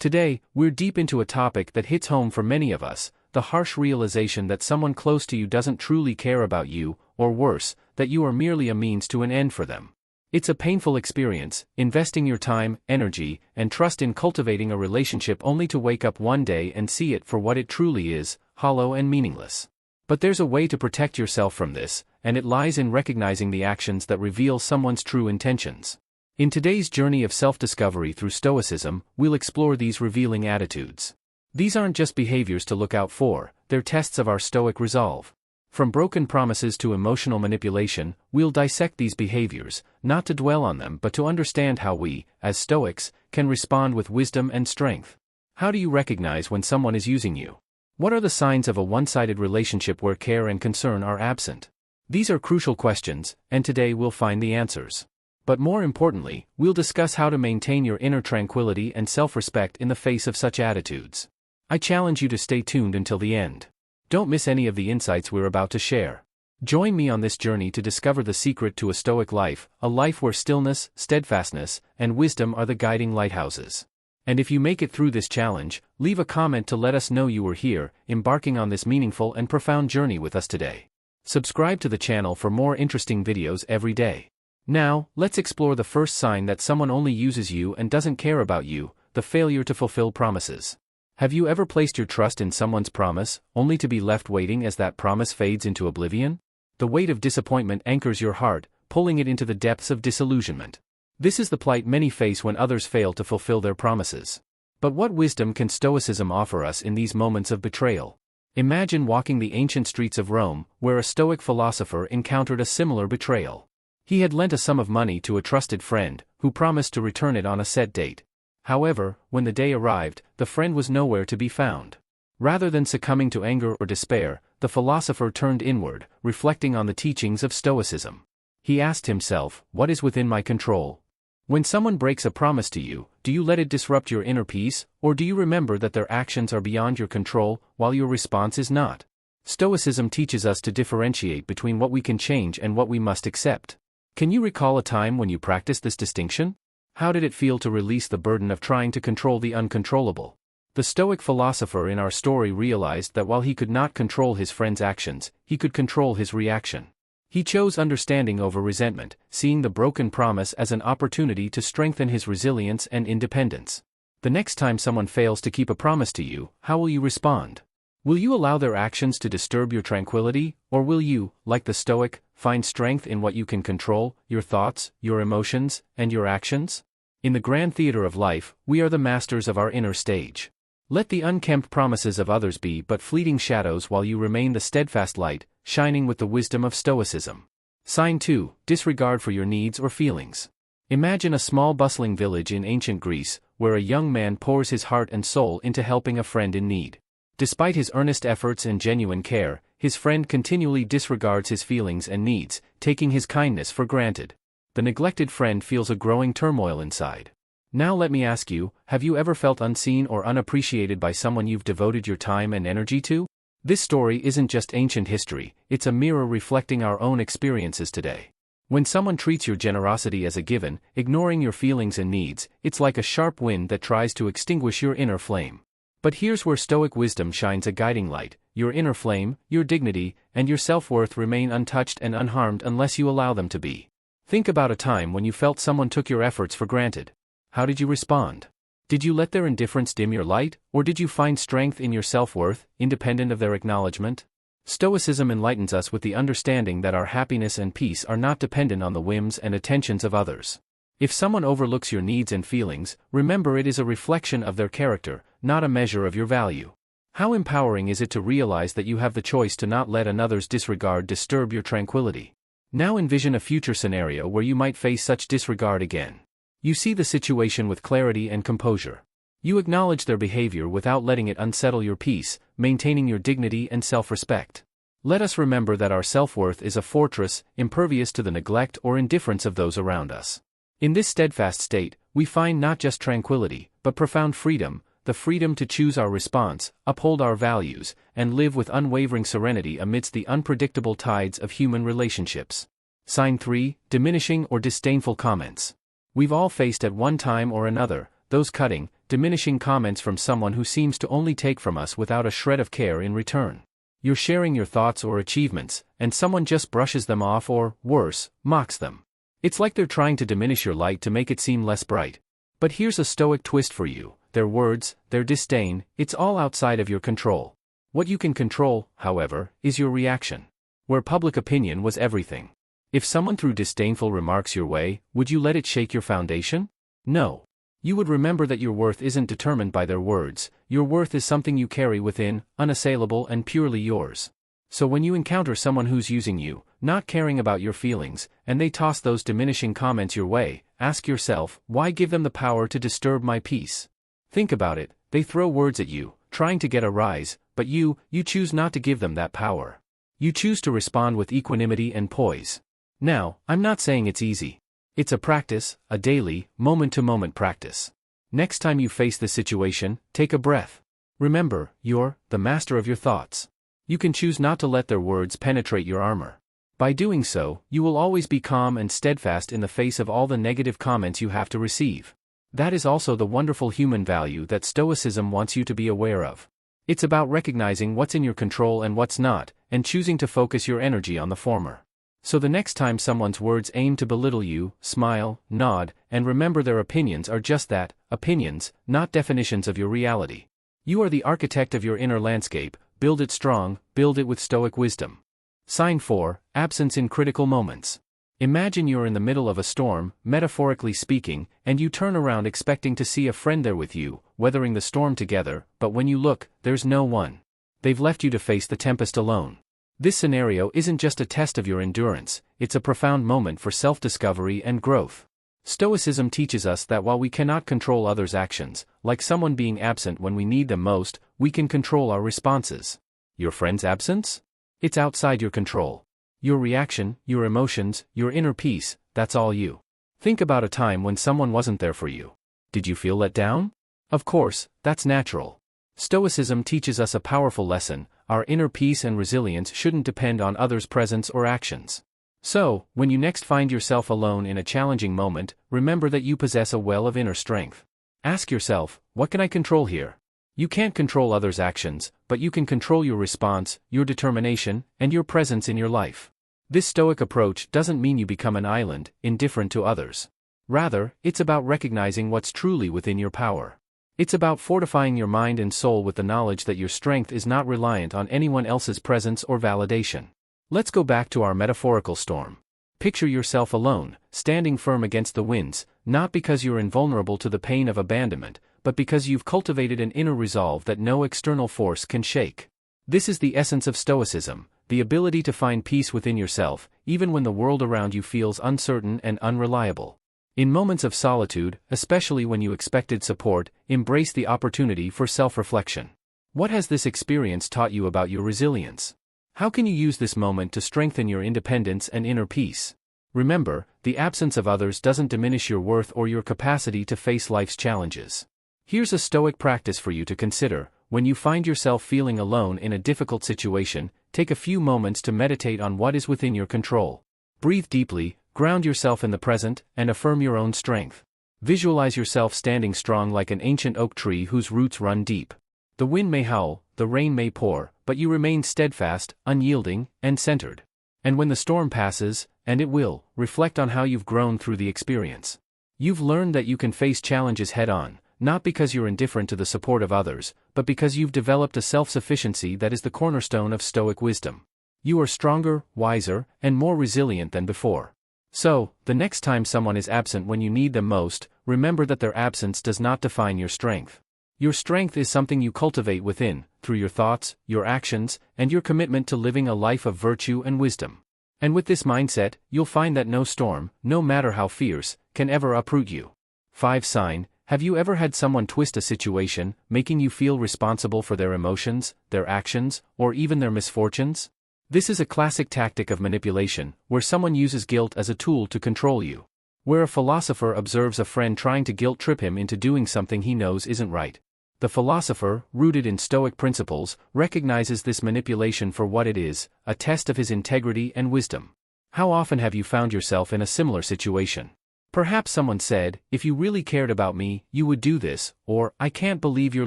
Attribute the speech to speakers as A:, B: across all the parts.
A: Today, we're deep into a topic that hits home for many of us, the harsh realization that someone close to you doesn't truly care about you, or worse, that you are merely a means to an end for them. It's a painful experience, investing your time, energy, and trust in cultivating a relationship only to wake up one day and see it for what it truly is, hollow and meaningless. But there's a way to protect yourself from this, and it lies in recognizing the actions that reveal someone's true intentions. In today's journey of self-discovery through Stoicism, we'll explore these revealing attitudes. These aren't just behaviors to look out for, they're tests of our Stoic resolve. From broken promises to emotional manipulation, we'll dissect these behaviors, not to dwell on them but to understand how we, as Stoics, can respond with wisdom and strength. How do you recognize when someone is using you? What are the signs of a one-sided relationship where care and concern are absent? These are crucial questions, and today we'll find the answers. But more importantly, we'll discuss how to maintain your inner tranquility and self-respect in the face of such attitudes. I challenge you to stay tuned until the end. Don't miss any of the insights we're about to share. Join me on this journey to discover the secret to a Stoic life, a life where stillness, steadfastness, and wisdom are the guiding lighthouses. And if you make it through this challenge, leave a comment to let us know you were here, embarking on this meaningful and profound journey with us today. Subscribe to the channel for more interesting videos every day. Now, let's explore the first sign that someone only uses you and doesn't care about you, the failure to fulfill promises. Have you ever placed your trust in someone's promise, only to be left waiting as that promise fades into oblivion? The weight of disappointment anchors your heart, pulling it into the depths of disillusionment. This is the plight many face when others fail to fulfill their promises. But what wisdom can Stoicism offer us in these moments of betrayal? Imagine walking the ancient streets of Rome, where a Stoic philosopher encountered a similar betrayal. He had lent a sum of money to a trusted friend, who promised to return it on a set date. However, when the day arrived, the friend was nowhere to be found. Rather than succumbing to anger or despair, the philosopher turned inward, reflecting on the teachings of Stoicism. He asked himself, "What is within my control?" When someone breaks a promise to you, do you let it disrupt your inner peace, or do you remember that their actions are beyond your control, while your response is not? Stoicism teaches us to differentiate between what we can change and what we must accept. Can you recall a time when you practiced this distinction? How did it feel to release the burden of trying to control the uncontrollable? The Stoic philosopher in our story realized that while he could not control his friend's actions, he could control his reaction. He chose understanding over resentment, seeing the broken promise as an opportunity to strengthen his resilience and independence. The next time someone fails to keep a promise to you, how will you respond? Will you allow their actions to disturb your tranquility, or will you, like the Stoic, find strength in what you can control, your thoughts, your emotions, and your actions? In the grand theater of life, we are the masters of our inner stage. Let the unkempt promises of others be but fleeting shadows while you remain the steadfast light, shining with the wisdom of Stoicism. Sign 2, disregard for your needs or feelings. Imagine a small bustling village in ancient Greece, where a young man pours his heart and soul into helping a friend in need. Despite his earnest efforts and genuine care, his friend continually disregards his feelings and needs, taking his kindness for granted. The neglected friend feels a growing turmoil inside. Now let me ask you, have you ever felt unseen or unappreciated by someone you've devoted your time and energy to? This story isn't just ancient history, it's a mirror reflecting our own experiences today. When someone treats your generosity as a given, ignoring your feelings and needs, it's like a sharp wind that tries to extinguish your inner flame. But here's where Stoic wisdom shines a guiding light: your inner flame, your dignity, and your self-worth remain untouched and unharmed unless you allow them to be. Think about a time when you felt someone took your efforts for granted. How did you respond? Did you let their indifference dim your light, or did you find strength in your self-worth, independent of their acknowledgement? Stoicism enlightens us with the understanding that our happiness and peace are not dependent on the whims and attentions of others. If someone overlooks your needs and feelings, remember it is a reflection of their character, not a measure of your value. How empowering is it to realize that you have the choice to not let another's disregard disturb your tranquility? Now envision a future scenario where you might face such disregard again. You see the situation with clarity and composure. You acknowledge their behavior without letting it unsettle your peace, maintaining your dignity and self-respect. Let us remember that our self-worth is a fortress, impervious to the neglect or indifference of those around us. In this steadfast state, we find not just tranquility, but profound freedom, the freedom to choose our response, uphold our values, and live with unwavering serenity amidst the unpredictable tides of human relationships. Sign 3, diminishing or disdainful comments. We've all faced at one time or another those cutting, diminishing comments from someone who seems to only take from us without a shred of care in return. You're sharing your thoughts or achievements, and someone just brushes them off or, worse, mocks them. It's like they're trying to diminish your light to make it seem less bright. But here's a Stoic twist for you: their words, their disdain, it's all outside of your control. What you can control, however, is your reaction. Where public opinion was everything. If someone threw disdainful remarks your way, would you let it shake your foundation? No. You would remember that your worth isn't determined by their words. Your worth is something you carry within, unassailable and purely yours. So when you encounter someone who's using you, not caring about your feelings, and they toss those diminishing comments your way, ask yourself, why give them the power to disturb my peace? Think about it: they throw words at you, trying to get a rise, but you choose not to give them that power. You choose to respond with equanimity and poise. Now, I'm not saying it's easy. It's a practice, a daily, moment-to-moment practice. Next time you face this situation, take a breath. Remember, you're the master of your thoughts. You can choose not to let their words penetrate your armor. By doing so, you will always be calm and steadfast in the face of all the negative comments you have to receive. That is also the wonderful human value that Stoicism wants you to be aware of. It's about recognizing what's in your control and what's not, and choosing to focus your energy on the former. So the next time someone's words aim to belittle you, smile, nod, and remember their opinions are just that, opinions, not definitions of your reality. You are the architect of your inner landscape. Build it strong, build it with Stoic wisdom. Sign 4, absence in critical moments. Imagine you're in the middle of a storm, metaphorically speaking, and you turn around expecting to see a friend there with you, weathering the storm together, but when you look, there's no one. They've left you to face the tempest alone. This scenario isn't just a test of your endurance, it's a profound moment for self-discovery and growth. Stoicism teaches us that while we cannot control others' actions, like someone being absent when we need them most, we can control our responses. Your friend's absence? It's outside your control. Your reaction, your emotions, your inner peace, that's all you. Think about a time when someone wasn't there for you. Did you feel let down? Of course, that's natural. Stoicism teaches us a powerful lesson: our inner peace and resilience shouldn't depend on others' presence or actions. So, when you next find yourself alone in a challenging moment, remember that you possess a well of inner strength. Ask yourself, what can I control here? You can't control others' actions, but you can control your response, your determination, and your presence in your life. This Stoic approach doesn't mean you become an island, indifferent to others. Rather, it's about recognizing what's truly within your power. It's about fortifying your mind and soul with the knowledge that your strength is not reliant on anyone else's presence or validation. Let's go back to our metaphorical storm. Picture yourself alone, standing firm against the winds, not because you're invulnerable to the pain of abandonment, but because you've cultivated an inner resolve that no external force can shake. This is the essence of Stoicism, the ability to find peace within yourself, even when the world around you feels uncertain and unreliable. In moments of solitude, especially when you expected support, embrace the opportunity for self-reflection. What has this experience taught you about your resilience? How can you use this moment to strengthen your independence and inner peace? Remember, the absence of others doesn't diminish your worth or your capacity to face life's challenges. Here's a Stoic practice for you to consider. When you find yourself feeling alone in a difficult situation, take a few moments to meditate on what is within your control. Breathe deeply, ground yourself in the present, and affirm your own strength. Visualize yourself standing strong like an ancient oak tree whose roots run deep. The wind may howl, the rain may pour, but you remain steadfast, unyielding, and centered. And when the storm passes, and it will, reflect on how you've grown through the experience. You've learned that you can face challenges head-on, not because you're indifferent to the support of others, but because you've developed a self-sufficiency that is the cornerstone of Stoic wisdom. You are stronger, wiser, and more resilient than before. So, the next time someone is absent when you need them most, remember that their absence does not define your strength. Your strength is something you cultivate within, through your thoughts, your actions, and your commitment to living a life of virtue and wisdom. And with this mindset, you'll find that no storm, no matter how fierce, can ever uproot you. 5 sign: have you ever had someone twist a situation, making you feel responsible for their emotions, their actions, or even their misfortunes? This is a classic tactic of manipulation, where someone uses guilt as a tool to control you. Where a philosopher observes a friend trying to guilt-trip him into doing something he knows isn't right. The philosopher, rooted in Stoic principles, recognizes this manipulation for what it is, a test of his integrity and wisdom. How often have you found yourself in a similar situation? Perhaps someone said, "If you really cared about me, you would do this," or "I can't believe you're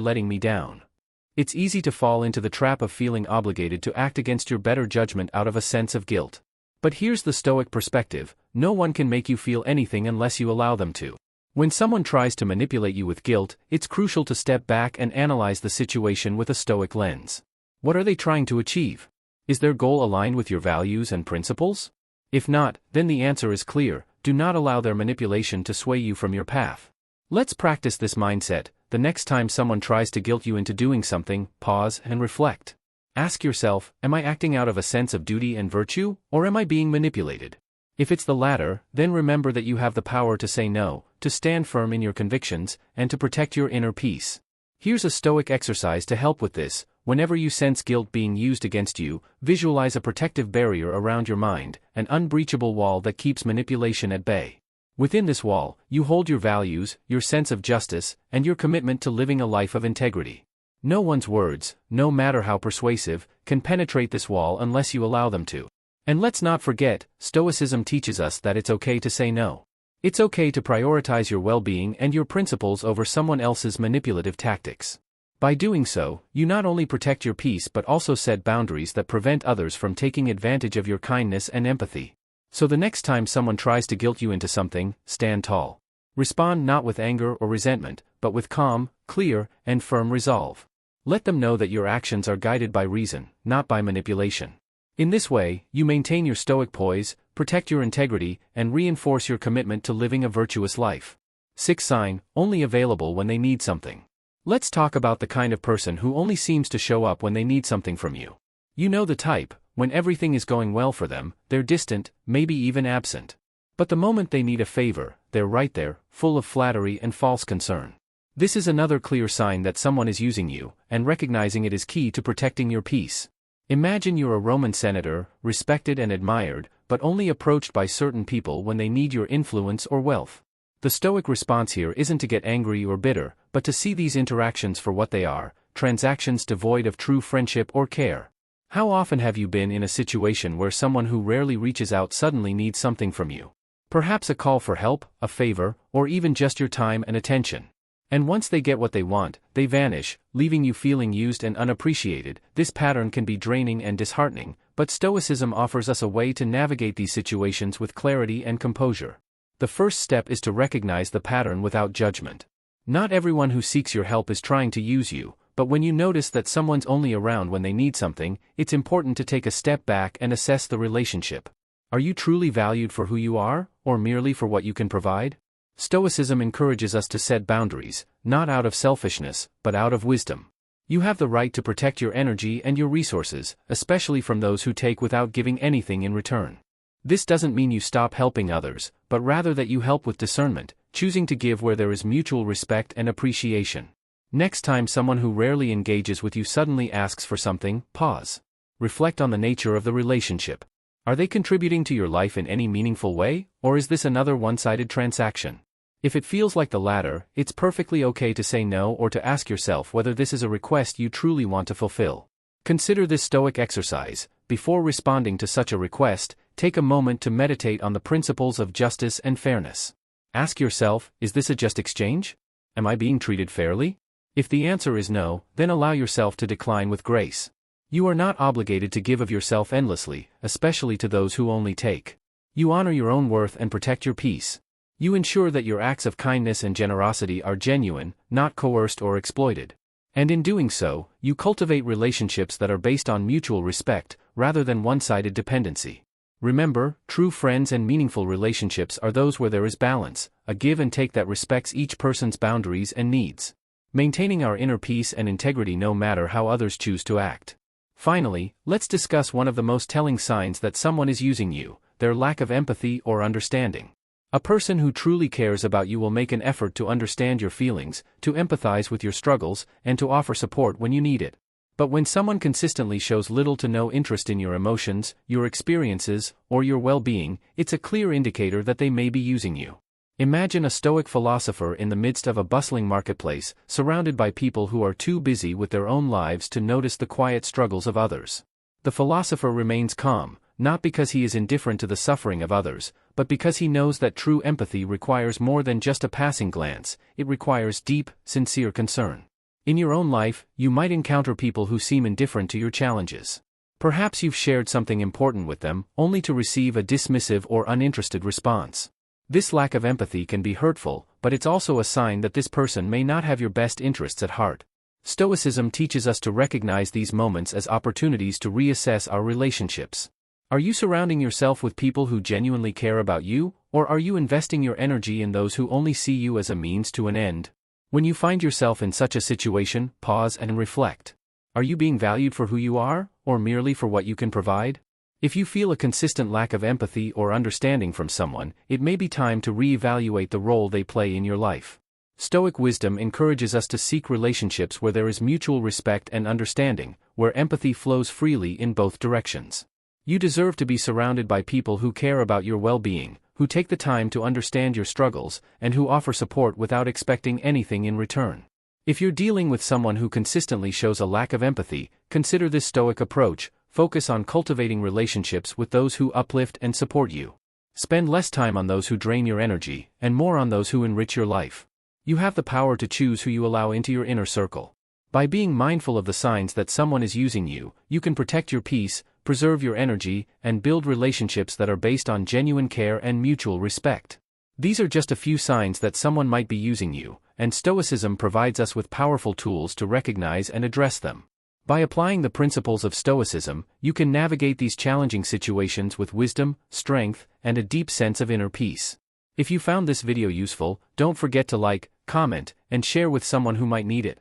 A: letting me down." It's easy to fall into the trap of feeling obligated to act against your better judgment out of a sense of guilt. But here's the Stoic perspective: no one can make you feel anything unless you allow them to. When someone tries to manipulate you with guilt, it's crucial to step back and analyze the situation with a Stoic lens. What are they trying to achieve? Is their goal aligned with your values and principles? If not, then the answer is clear: do not allow their manipulation to sway you from your path. Let's practice this mindset. The next time someone tries to guilt you into doing something, pause and reflect. Ask yourself, am I acting out of a sense of duty and virtue, or am I being manipulated? If it's the latter, then remember that you have the power to say no, to stand firm in your convictions, and to protect your inner peace. Here's a Stoic exercise to help with this. Whenever you sense guilt being used against you, visualize a protective barrier around your mind, an unbreachable wall that keeps manipulation at bay. Within this wall, you hold your values, your sense of justice, and your commitment to living a life of integrity. No one's words, no matter how persuasive, can penetrate this wall unless you allow them to. And let's not forget, Stoicism teaches us that it's okay to say no. It's okay to prioritize your well-being and your principles over someone else's manipulative tactics. By doing so, you not only protect your peace but also set boundaries that prevent others from taking advantage of your kindness and empathy. So the next time someone tries to guilt you into something, stand tall. Respond not with anger or resentment, but with calm, clear, and firm resolve. Let them know that your actions are guided by reason, not by manipulation. In this way, you maintain your Stoic poise, protect your integrity, and reinforce your commitment to living a virtuous life. 6 sign, only available when they need something. Let's talk about the kind of person who only seems to show up when they need something from you. You know the type. When everything is going well for them, they're distant, maybe even absent. But the moment they need a favor, they're right there, full of flattery and false concern. This is another clear sign that someone is using you, and recognizing it is key to protecting your peace. Imagine you're a Roman senator, respected and admired, but only approached by certain people when they need your influence or wealth. The Stoic response here isn't to get angry or bitter, but to see these interactions for what they are: transactions devoid of true friendship or care. How often have you been in a situation where someone who rarely reaches out suddenly needs something from you? Perhaps a call for help, a favor, or even just your time and attention. And once they get what they want, they vanish, leaving you feeling used and unappreciated. This pattern can be draining and disheartening, but Stoicism offers us a way to navigate these situations with clarity and composure. The first step is to recognize the pattern without judgment. Not everyone who seeks your help is trying to use you, but when you notice that someone's only around when they need something, it's important to take a step back and assess the relationship. Are you truly valued for who you are, or merely for what you can provide? Stoicism encourages us to set boundaries, not out of selfishness, but out of wisdom. You have the right to protect your energy and your resources, especially from those who take without giving anything in return. This doesn't mean you stop helping others, but rather that you help with discernment, choosing to give where there is mutual respect and appreciation. Next time someone who rarely engages with you suddenly asks for something, pause. Reflect on the nature of the relationship. Are they contributing to your life in any meaningful way, or is this another one-sided transaction? If it feels like the latter, it's perfectly okay to say no or to ask yourself whether this is a request you truly want to fulfill. Consider this Stoic exercise. Before responding to such a request, take a moment to meditate on the principles of justice and fairness. Ask yourself, is this a just exchange? Am I being treated fairly? If the answer is no, then allow yourself to decline with grace. You are not obligated to give of yourself endlessly, especially to those who only take. You honor your own worth and protect your peace. You ensure that your acts of kindness and generosity are genuine, not coerced or exploited. And in doing so, you cultivate relationships that are based on mutual respect, rather than one-sided dependency. Remember, true friends and meaningful relationships are those where there is balance, a give and take that respects each person's boundaries and needs. Maintaining our inner peace and integrity no matter how others choose to act. Finally, let's discuss one of the most telling signs that someone is using you: their lack of empathy or understanding. A person who truly cares about you will make an effort to understand your feelings, to empathize with your struggles, and to offer support when you need it. But when someone consistently shows little to no interest in your emotions, your experiences, or your well-being, it's a clear indicator that they may be using you. Imagine a Stoic philosopher in the midst of a bustling marketplace, surrounded by people who are too busy with their own lives to notice the quiet struggles of others. The philosopher remains calm, not because he is indifferent to the suffering of others, but because he knows that true empathy requires more than just a passing glance, it requires deep, sincere concern. In your own life, you might encounter people who seem indifferent to your challenges. Perhaps you've shared something important with them, only to receive a dismissive or uninterested response. This lack of empathy can be hurtful, but it's also a sign that this person may not have your best interests at heart. Stoicism teaches us to recognize these moments as opportunities to reassess our relationships. Are you surrounding yourself with people who genuinely care about you, or are you investing your energy in those who only see you as a means to an end? When you find yourself in such a situation, pause and reflect. Are you being valued for who you are, or merely for what you can provide? If you feel a consistent lack of empathy or understanding from someone, it may be time to reevaluate the role they play in your life. Stoic wisdom encourages us to seek relationships where there is mutual respect and understanding, where empathy flows freely in both directions. You deserve to be surrounded by people who care about your well-being, who take the time to understand your struggles, and who offer support without expecting anything in return. If you're dealing with someone who consistently shows a lack of empathy, consider this Stoic approach. Focus on cultivating relationships with those who uplift and support you. Spend less time on those who drain your energy, and more on those who enrich your life. You have the power to choose who you allow into your inner circle. By being mindful of the signs that someone is using you, you can protect your peace, preserve your energy, and build relationships that are based on genuine care and mutual respect. These are just a few signs that someone might be using you, and Stoicism provides us with powerful tools to recognize and address them. By applying the principles of Stoicism, you can navigate these challenging situations with wisdom, strength, and a deep sense of inner peace. If you found this video useful, don't forget to like, comment, and share with someone who might need it.